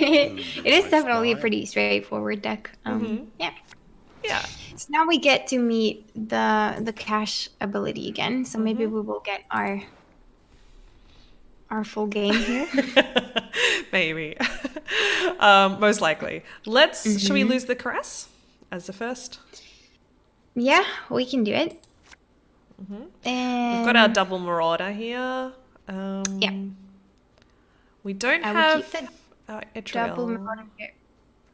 It is definitely a pretty straightforward deck. Yeah. Yeah. So now we get to meet the cash ability again. So maybe we will get our full game here. Maybe. Most likely. Shall we lose the caress as the first? Yeah, we can do it. We've got our double marauder here. Yeah. We don't I would have keep the our double Etriel. marauder here.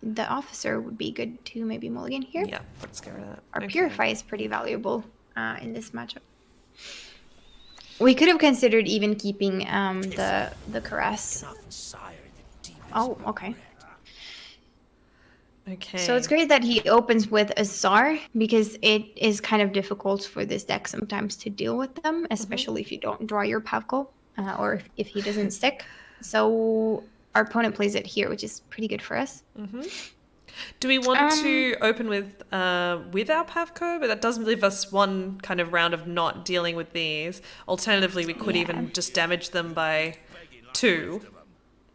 The officer would be good to maybe mulligan here. Yeah, let's get rid of that. Our purify is pretty valuable in this matchup. We could have considered even keeping the caress. Oh, okay. Okay. So it's great that he opens with a Czar because it is kind of difficult for this deck sometimes to deal with them, especially if you don't draw your Pavko or if he doesn't stick. So our opponent plays it here, which is pretty good for us. Do we want to open with our Pavko? But that does leave us one kind of round of not dealing with these. Alternatively, we could even just damage them by 2.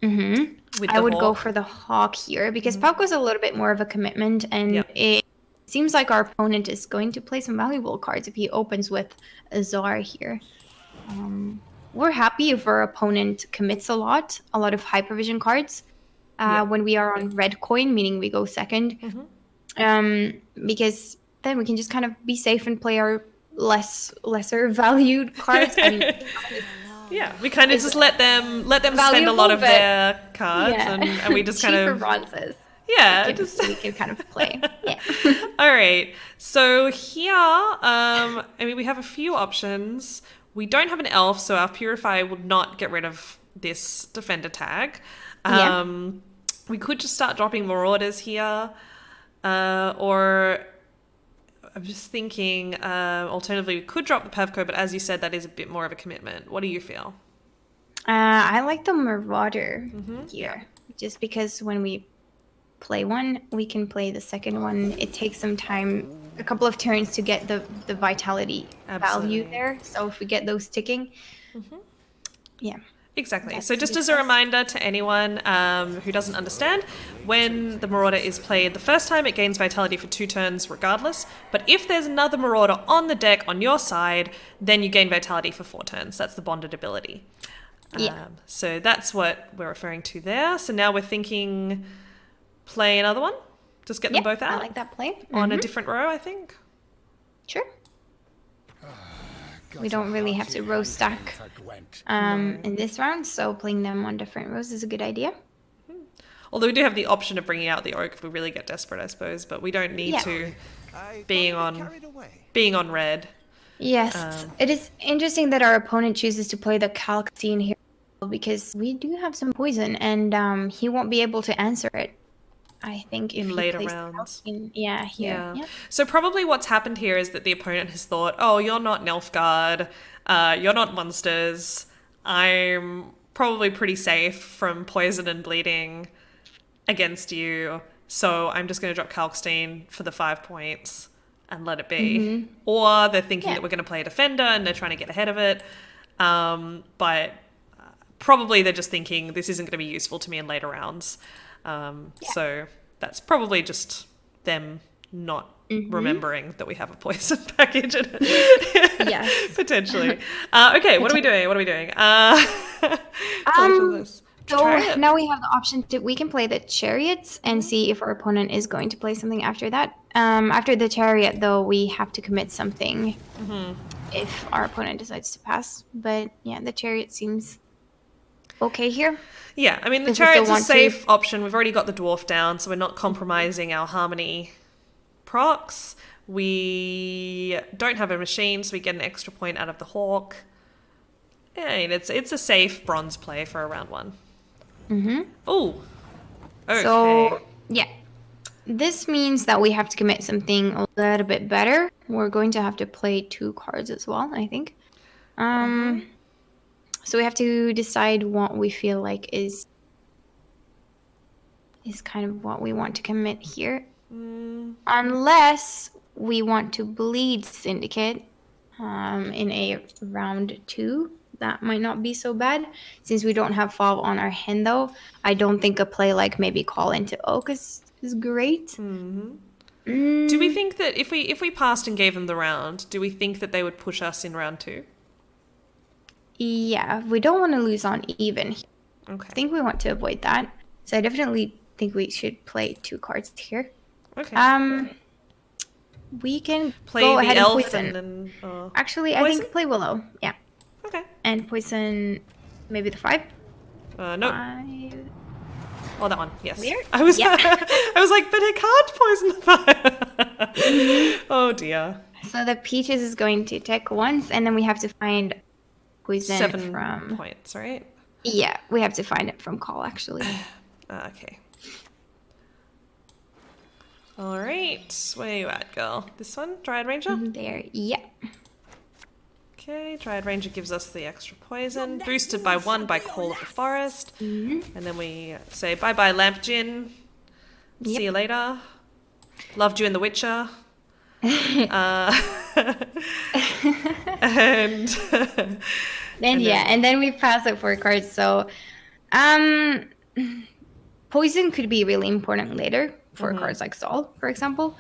I would go for the Hawk here because Pavko's a little bit more of a commitment, and it seems like our opponent is going to play some valuable cards if he opens with a Czar here. We're happy if our opponent commits a lot of hypervision cards when we are on red coin, meaning we go second, because then we can just kind of be safe and play our lesser valued cards. I mean, yeah, we kind of just let them spend a lot of their cards, and we just kind of bronzes. Yeah, we can kind of play. Yeah. All right. So here, I mean, we have a few options. We don't have an elf, so our purifier would not get rid of this defender tag. We could just start dropping marauders here, or I'm just thinking, alternatively, we could drop the Pavko, but as you said, that is a bit more of a commitment. What do you feel? I like the Marauder here, just because when we play one, we can play the second one. It takes some time, a couple of turns to get the vitality value there. So if we get those ticking, yeah. Exactly. So just as a reminder to anyone who doesn't understand, when the Marauder is played the first time, it gains Vitality for 2 turns regardless. But if there's another Marauder on the deck on your side, then you gain Vitality for 4 turns. That's the bonded ability. So that's what we're referring to there. So now we're thinking play another one. Just get them both out. I like that play. On a different row, I think. Sure. We don't really have to row stack in this round, so playing them on different rows is a good idea. Although we do have the option of bringing out the Oak if we really get desperate, I suppose, but we don't need to being on red. Yes, it is interesting that our opponent chooses to play the Calcine here because we do have some poison and he won't be able to answer it. I think if in later rounds. Here. So probably what's happened here is that the opponent has thought, oh, you're not Nilfgaard, you're not monsters, I'm probably pretty safe from poison and bleeding against you, so I'm just going to drop Kalkstein for the 5 points and let it be. Or they're thinking that we're going to play a defender and they're trying to get ahead of it, but probably they're just thinking this isn't going to be useful to me in later rounds. So that's probably just them not remembering that we have a poison package in it. Yes. Potentially. Okay, what are we doing? So now we have the option we can play the chariots and see if our opponent is going to play something after that. After the chariot, though, we have to commit something if our opponent decides to pass. But yeah, the chariot seems okay here. Yeah, I mean, the chariot's a safe option. We've already got the dwarf down, so we're not compromising our harmony procs. We don't have a machine, so we get an extra point out of the hawk. Yeah, I mean, it's a safe bronze play for a round 1. Oh, okay. So, yeah. This means that we have to commit something a little bit better. We're going to have to play 2 cards as well, I think. So we have to decide what we feel like is kind of what we want to commit here. Unless we want to bleed Syndicate in a round 2. that might not be so bad. Since we don't have Fob on our hand, though, I don't think a play like maybe Call into Oak is great. Do we think that if we passed and gave them the round, do we think that they would push us in round 2? Yeah, we don't want to lose on even. Okay. I think we want to avoid that. So I definitely think we should play 2 cards here. Okay. We can play go the ahead elf and poison. And then, Actually, poison? I think play Willow. Yeah. Okay. And poison maybe the 5. No. 5. Oh, that one. Yes. Weird. I was. Yeah. I was like, but it can't poison the fire. Oh dear. So the Peaches is going to attack once, and then we have to find poison 7 from. points, right? Yeah, we have to find it from Call actually. Okay. All right. Where you at, girl? This one, Dryad Ranger. There. Yeah. Okay, Dryad Ranger gives us the extra poison, boosted by 1 by Call of the Forest. And then we say bye-bye, Lamp Gin. See you later. Loved you in The Witcher. And and then we pass it 4 cards. So, poison could be really important later for cards like Sol, for example.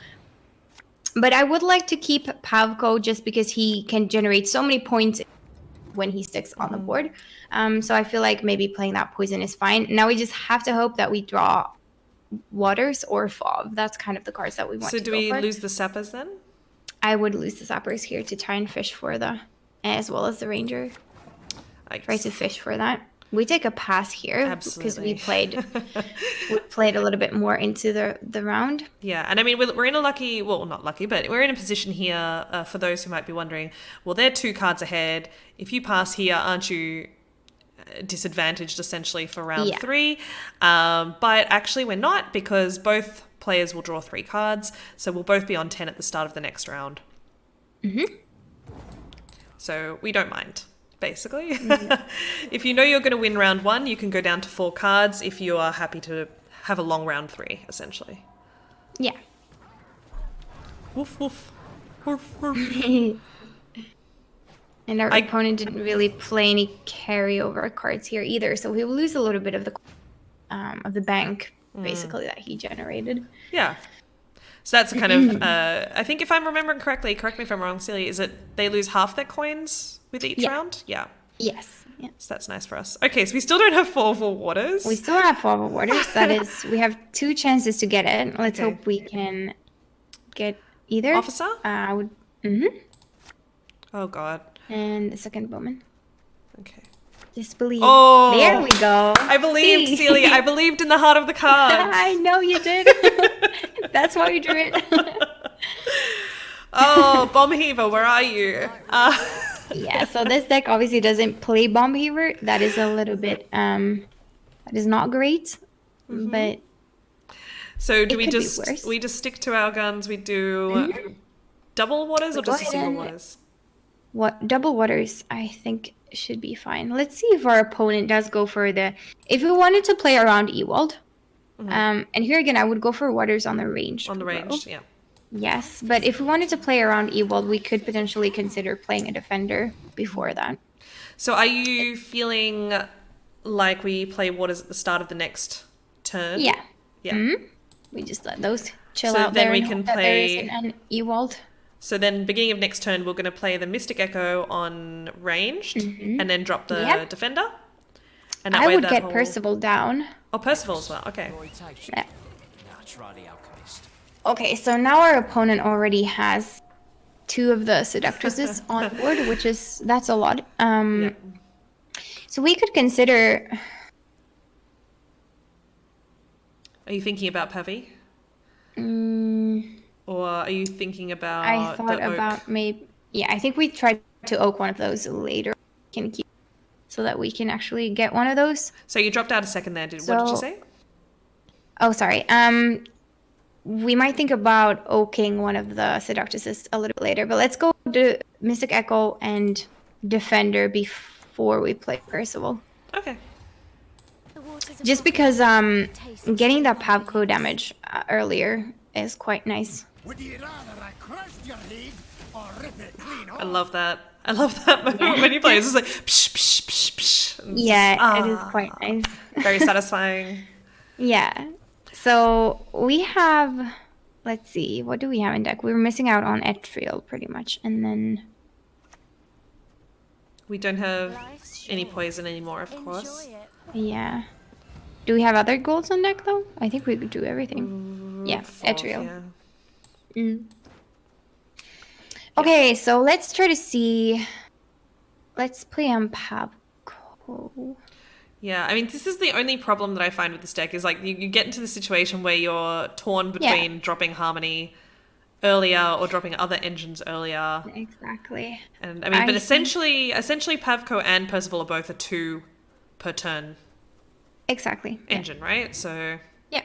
But I would like to keep Pavko just because he can generate so many points when he sticks on the board. So I feel like maybe playing that poison is fine. Now we just have to hope that we draw Waters or Fob. That's kind of the cards that we want to go for. So do we lose the Sappers then? I would lose the Sappers here to try and fish for as well as the Ranger. Try to fish for that. We take a pass here because we played a little bit more into the round. Yeah, and I mean we're in a lucky, well, not lucky, but we're in a position here for those who might be wondering. Well, they're 2 cards ahead. If you pass here, aren't you disadvantaged essentially for round 3? But actually, we're not because both players will draw 3 cards, so we'll both be on 10 at the start of the next round. So we don't mind. Basically. If you know you're going to win round 1, you can go down to 4 cards if you are happy to have a long round 3, essentially. Yeah. Woof, woof. Woof, woof. And our opponent didn't really play any carryover cards here either, so he will lose a little bit of the bank, basically, that he generated. Yeah. So that's kind of, I think if I'm remembering correctly, correct me if I'm wrong, Ceely, is it they lose half their coins with each round? Yeah. Yes. Yeah. So that's nice for us. Okay, so we still don't have 4 Waters. We still have 4 Waters. That is, we have 2 chances to get it. Let's hope we can get either. Officer? I would. Oh, God. And the second bowman. Okay. Just believe. Oh, there we go. I believed, Ceely. I believed in the heart of the cards. I know you did. That's why you drew it. Oh, Bomb Heaver, where are you? Yeah, so this deck obviously doesn't play Bomb Heaver. That is a little bit, that is not great, but so do we just stick to our guns? We do double Waters or just a single Waters? What double Waters I think should be fine. Let's see if our opponent does go for if we wanted to play around Ewald. And here again I would go for Waters on the range. On the range, yeah. Yes, but if we wanted to play around Ewald, we could potentially consider playing a defender before that. So are you feeling like we play Waters at the start of the next turn? Yeah. Yeah. We just let those chill so out then there we and can hope that play there is an Ewald. So then beginning of next turn, we're going to play the Mystic Echo on ranged and then drop the defender. And that I way would get Percival down. Oh, Percival as well. Okay. Yeah. Okay, so now our opponent already has 2 of the Seductresses on board, that's a lot. So we could consider. Are you thinking about Pavi? Or are you thinking about I thought about maybe. Yeah, I think we tried to oak one of those later. Can keep so that we can actually get one of those. So you dropped out a second there. What did you say? Oh, sorry. We might think about oaking one of the Seductresses a little bit later, but let's go to Mystic Echo and Defender before we play Percival. Okay. Just because getting that Pavko damage earlier is quite nice. I love that. I love that moment when you play. It's just like, psh, psh, Yeah, it is quite nice. Very satisfying. Yeah. So we have, let's see, what do we have in deck? We were missing out on Etriel pretty much, and then we don't have any poison anymore, of course. Yeah. Do we have other golds on deck though? I think we could do everything. Yeah, Etriel. Yeah. Okay, so let's try to see. Let's play on Pavko. Yeah, I mean, this is the only problem that I find with this deck is like you get into the situation where you're torn between dropping Harmony earlier or dropping other engines earlier. Exactly. And I mean, but essentially Pavko and Percival are both a 2 per turn. Exactly. Engine, right? So yeah,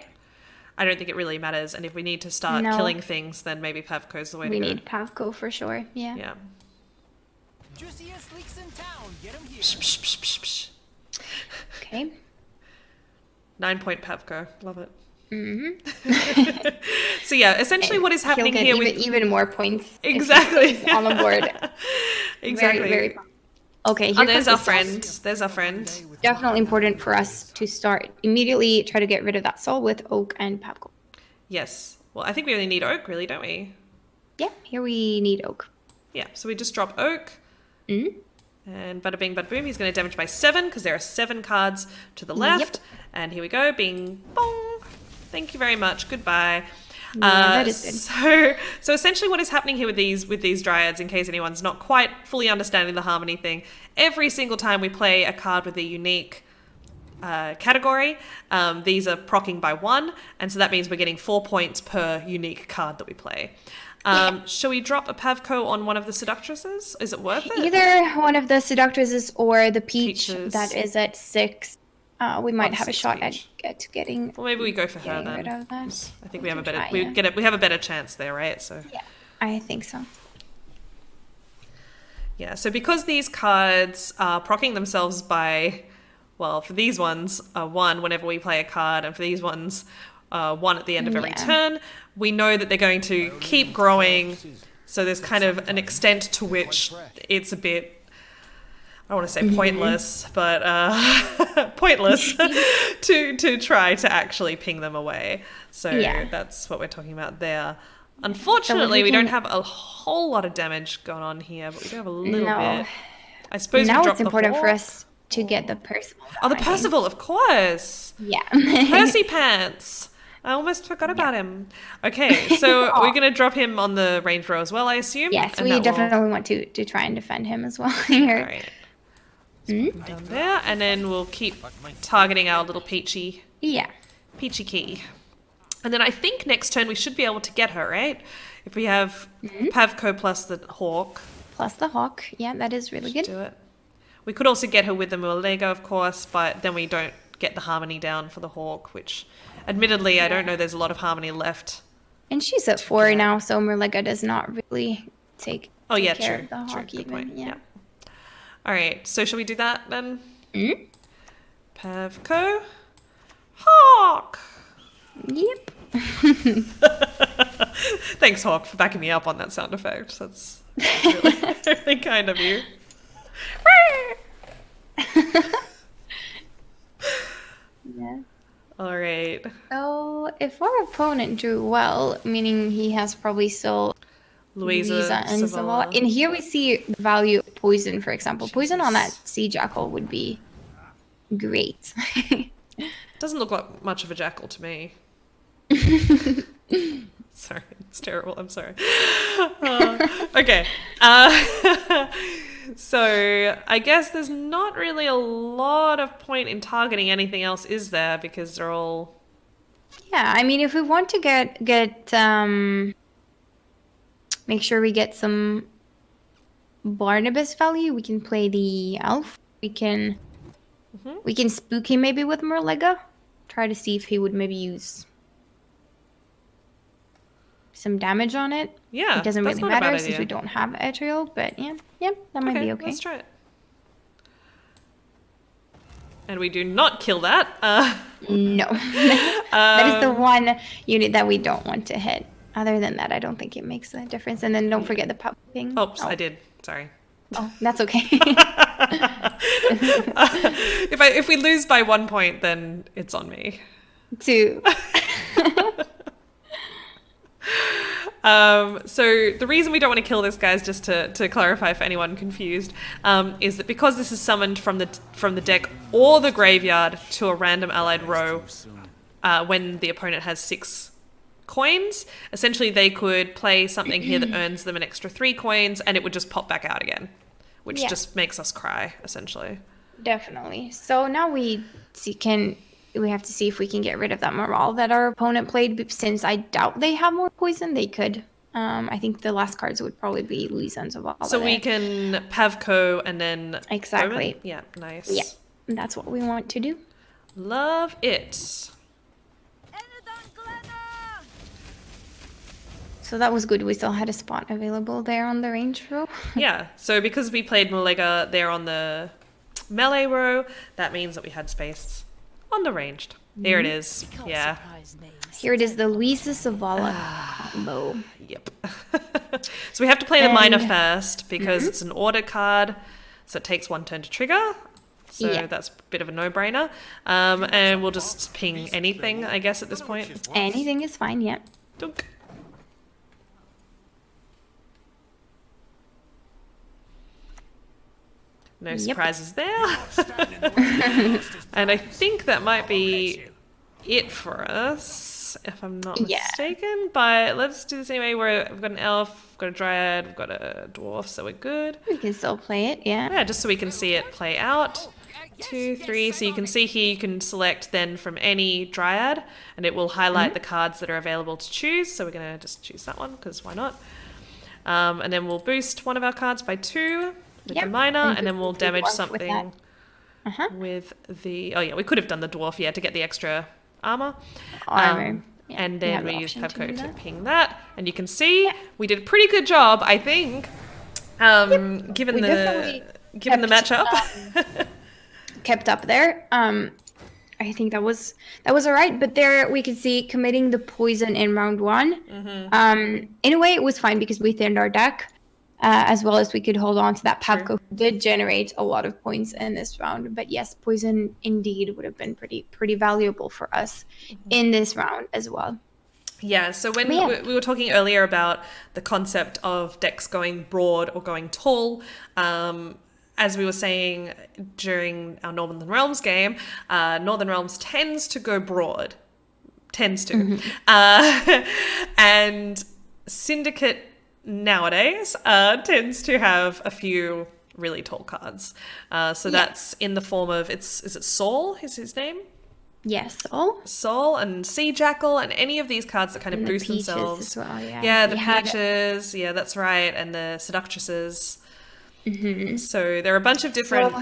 I don't think it really matters. And if we need to start killing things, then maybe Pavko's the way to go. We need Pavko for sure. Yeah. Yeah. Juiciest leaks in town. Get him here. Okay. 9-point Pavko. Love it. So yeah, essentially what is happening here with even more points. Exactly. On the board. Exactly. Very okay. There's our friend. There's our friend. Definitely important for us to start immediately. Try to get rid of that soul with Oak and Pavko. Yes. Well, I think we only need Oak, really, don't we? Yeah. Here we need Oak. Yeah. So we just drop Oak. And bada bing, bada boom. He's going to damage by 7 because there are 7 cards to the left. Yep. And here we go. Bing, bong. Thank you very much. Goodbye. That is good. So essentially what is happening here with these dryads, in case anyone's not quite fully understanding the Harmony thing, every single time we play a card with a unique category, these are proccing by 1, and so that means we're getting 4 points per unique card that we play. Shall we drop a Pavko on one of the Seductresses? Is it worth it? Either one of the Seductresses or the Peaches. That is at 6. We might have a shot at getting. Well, maybe we go for her then. Rid of that. I think we have a better we have a better chance there, right? So yeah, I think so. Yeah. So because these cards are proccing themselves by, well, for these ones, 1 whenever we play a card, and for these ones, 1 at the end of every turn, we know that they're going to keep growing. So there's kind of an extent to which it's a bit, I don't want to say pointless, but pointless to try to actually ping them away. So that's what we're talking about there. Unfortunately, we don't have a whole lot of damage going on here, but we do have a little bit. I suppose now we it's important for us to get the Percival. Oh, the Percival, of course. Yeah. Percy Pants. I almost forgot about him. Okay, so we're going to drop him on the range row as well, I assume? Yes, we definitely want to try and defend him as well here. All right. Down there, and then we'll keep targeting our little Peachy. Yeah. Peachy Key. And then I think next turn we should be able to get her, right? If we have Pavko plus the Hawk. Plus the Hawk. Yeah, that is really good. Do it. We could also get her with the Mualega, of course, but then we don't get the Harmony down for the Hawk, which admittedly I don't know there's a lot of Harmony left. And she's at 4 now, so Mualega does not really take care of the Hawk Good even. point. Yeah. All right, so shall we do that then? Pavko, Hawk. Yep. Thanks, Hawk, for backing me up on that sound effect. That's really, really kind of you. Yeah. All right. So if our opponent drew well, meaning he has probably still Louisa and Zavala. In here we see the value of poison, for example. Poison on that sea jackal would be great. Doesn't look like much of a jackal to me. Sorry, it's terrible. I'm sorry. Okay. So I guess there's not really a lot of point in targeting anything else, is there? Because they're all... Yeah, I mean, if we want to get make sure we get some Barnabas value, we can play the elf. We can spook him maybe with Mualega. Try to see if he would maybe use some damage on it. Yeah, it doesn't really matter since we don't have Etriel, but yeah, that might be okay. Let's try it. And we do not kill that. No. That is the one unit that we don't want to hit. Other than that, I don't think it makes a difference. And then don't forget the pop thing. Oops, I did. Sorry. Oh, that's okay. if we lose by 1 point, then it's on me. 2. So the reason we don't want to kill this, guys, just to clarify for anyone confused, is that because this is summoned from the deck or the graveyard to a random allied row, when the opponent has 6 coins, essentially they could play something here that earns them an extra 3 coins, and it would just pop back out again, which just makes us cry, essentially. Definitely. So now we have to see if we can get rid of that morale that our opponent played. Since I doubt they have more poison, they could. I think the last cards would probably be Luisans of all. So we can Pavco and then exactly. Bowman? Yeah, nice. Yeah, that's what we want to do. Love it. So that was good. We still had a spot available there on the range row. Yeah. So because we played Mulega there on the melee row, that means that we had space on the ranged. Here it is. Yeah. Here it is, the Luisa Zavala combo. Yep. So we have to play the miner first because it's an order card, so it takes 1 turn to trigger. So that's a bit of a no-brainer. And we'll just ping anything, I guess, at this point. Anything is fine, yeah. Dunk. No surprises there. And I think that might be it for us, if I'm not mistaken. But let's do this anyway. We've got an elf, we've got a dryad, we've got a dwarf, so we're good. We can still play it, yeah. Yeah, just so we can see it play out. 2, 3. So you can see here, you can select then from any dryad, and it will highlight the cards that are available to choose. So we're going to just choose that one, because why not? And then we'll boost one of our cards by 2 with the miner, and then we'll damage something with the... Oh, yeah, we could have done the dwarf, to get the extra armor. And then we use Pavco to ping that. And you can see we did a pretty good job, I think, given the matchup. Kept up there. I think that was all right. But there we could see committing the poison in round 1. In a way, it was fine because we thinned our deck, as well as we could hold on to that. Pavco did generate a lot of points in this round. But yes, poison indeed would have been pretty valuable for us in this round as well. Yeah, so when we were talking earlier about the concept of decks going broad or going tall, as we were saying during our Northern Realms game, Northern Realms tends to go broad. And Syndicate nowadays tends to have a few really tall cards. So that's in the form of, is it Saul is his name? Yes, Soul and Sea Jackal and any of these cards that kind of boost themselves. As well, yeah, the Peaches. Yeah, that's right. And the Seductresses. So there are a bunch of different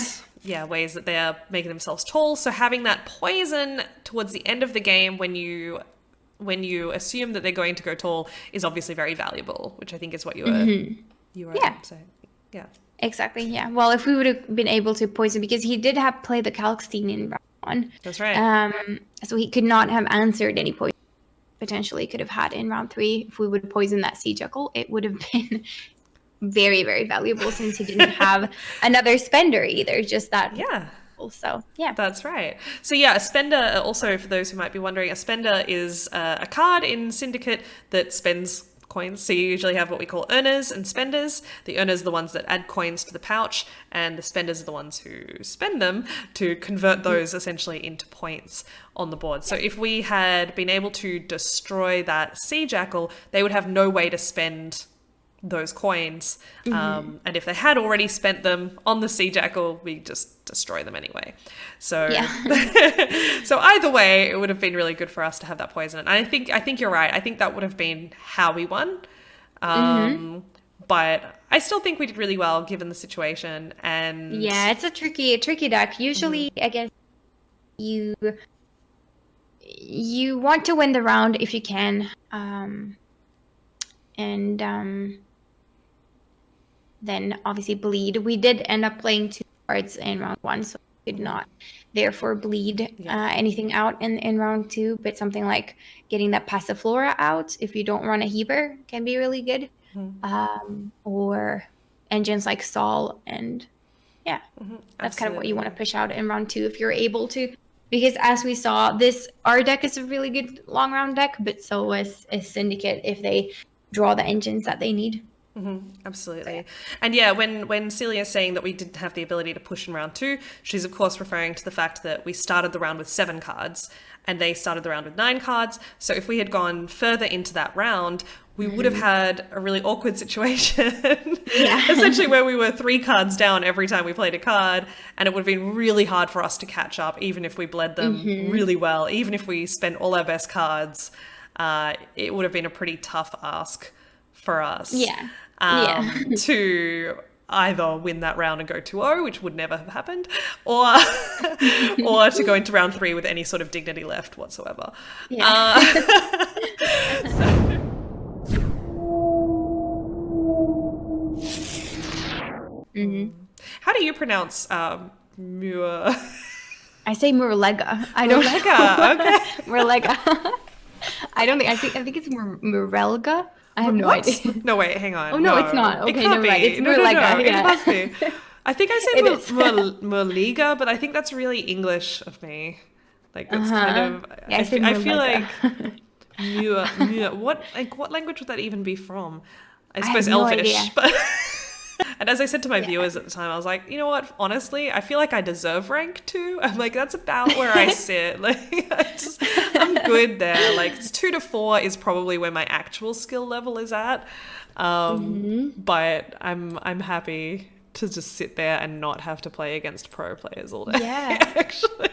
ways that they are making themselves tall. So having that poison towards the end of the game when you assume that they're going to go tall is obviously very valuable, which I think is what you were saying. Yeah. Exactly, yeah. Well, if we would have been able to poison, because he did have play the Kalkstein in round 1. That's right. So he could not have answered any poison potentially could have had in round 3. If we would poison that Sea Jackal, it would have been very, very valuable since he didn't have another spender either, just that. Yeah. So, yeah. That's right. So, yeah, a spender, also for those who might be wondering, a spender is a card in Syndicate that spends coins. So you usually have what we call earners and spenders. The earners are the ones that add coins to the pouch, and the spenders are the ones who spend them to convert those essentially into points on the board. So if we had been able to destroy that Sea Jackal, they would have no way to spend those coins, and if they had already spent them on the Sea Jackal, we just destroy them anyway. So so either way, it would have been really good for us to have that poison. And I think you're right. I think that would have been how we won. But I still think we did really well given the situation. And yeah, it's a tricky deck. Usually against you want to win the round if you can, then obviously bleed. We did end up playing 2 cards in round 1, so we did not therefore bleed anything out in round 2. But something like getting that Passiflora out if you don't run a Heaver can be really good. Or engines like Saul and Yeah, that's kind of what you want to push out in round 2 if you're able to. Because as we saw, our deck is a really good long round deck, but so is Syndicate if they draw the engines that they need. Absolutely. And yeah, when Ceely is saying that we didn't have the ability to push in round 2, she's of course referring to the fact that we started the round with 7 cards and they started the round with 9 cards. So if we had gone further into that round, we would have had a really awkward situation, essentially where we were 3 cards down every time we played a card, and it would have been really hard for us to catch up, even if we bled them really well, even if we spent all our best cards. It would have been a pretty tough ask for us to either win that round and go 2-0, which would never have happened, or to go into round 3 with any sort of dignity left whatsoever. How do you pronounce Muir? I say Murlega. I don't know. Okay. Murlega. I think it's Murelga. I have no idea. No, wait, hang on. Oh, no, it's not. Okay, never mind. It's No, Murlega. It must be. I think I say Murliga, but I think that's really English of me. Like, it's kind of... Yeah, I feel like... Muir. What language would that even be from? I suppose Elvish, but... And as I said to my viewers at the time, I was like, you know what? Honestly, I feel like I deserve rank 2. I'm like, that's about where I sit. Like, I'm good there. Like, 2 to 4 is probably where my actual skill level is at. But I'm happy to just sit there and not have to play against pro players all day. Yeah, actually.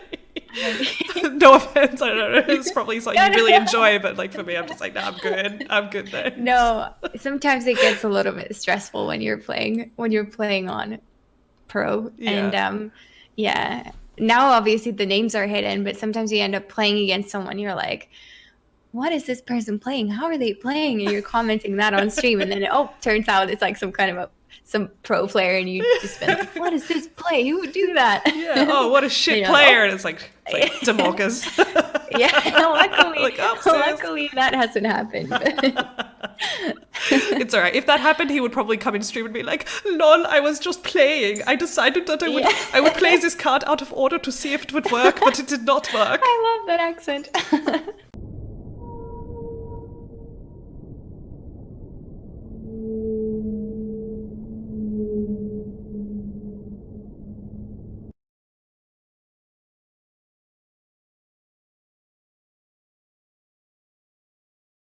No offense, I don't know. It's probably something you really enjoy, but like for me, I'm just like, no, I'm good there. No, sometimes it gets a little bit stressful when you're playing on pro, and now obviously the names are hidden, but sometimes you end up playing against someone. You're like, what is this person playing? How are they playing? And you're commenting that on stream, and then turns out it's like some pro player, and you just been like, what is this play? Who would do that? Yeah. Oh, what a shit player. And it's like Democus. Luckily that hasn't happened. It's all right. If that happened, he would probably come in stream and be like, lol, I was just playing. I decided that I would play this card out of order to see if it would work, but it did not work. I love that accent.